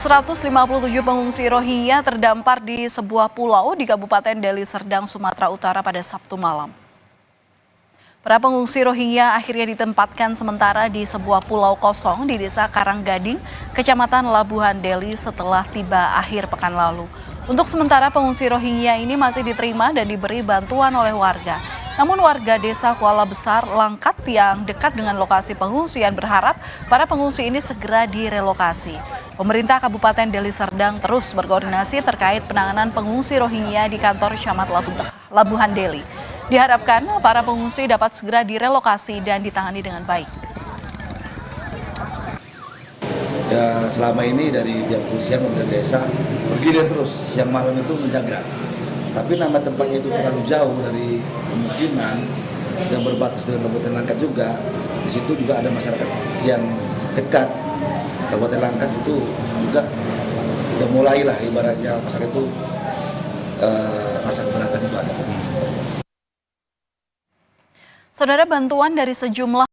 157 pengungsi Rohingya terdampar di sebuah pulau di Kabupaten Deli Serdang, Sumatera Utara pada Sabtu malam. Para pengungsi Rohingya akhirnya ditempatkan sementara di sebuah pulau kosong di Desa Karanggading, Kecamatan Labuhan Deli setelah tiba akhir pekan lalu. Untuk sementara pengungsi Rohingya ini masih diterima dan diberi bantuan oleh warga. Namun warga Desa Kuala Besar, Langkat yang dekat dengan lokasi pengungsian berharap para pengungsi ini segera direlokasi. Pemerintah Kabupaten Deli Serdang terus berkoordinasi terkait penanganan pengungsi Rohingya di kantor Camat Labuhan Deli. Diharapkan para pengungsi dapat segera direlokasi dan ditangani dengan baik. Ya, selama ini dari pihak kepolisian pemerintah desa bergilir terus siang malam itu menjaga. Tapi nama tempatnya itu terlalu jauh dari pemukiman dan berbatas dengan Kabupaten Langkat juga. Di situ juga ada masyarakat yang dekat. Kabupaten Langkat itu juga sudah mulailah ibaratnya masyarakat itu rasa keberatan itu ada. Saudara, bantuan dari sejumlah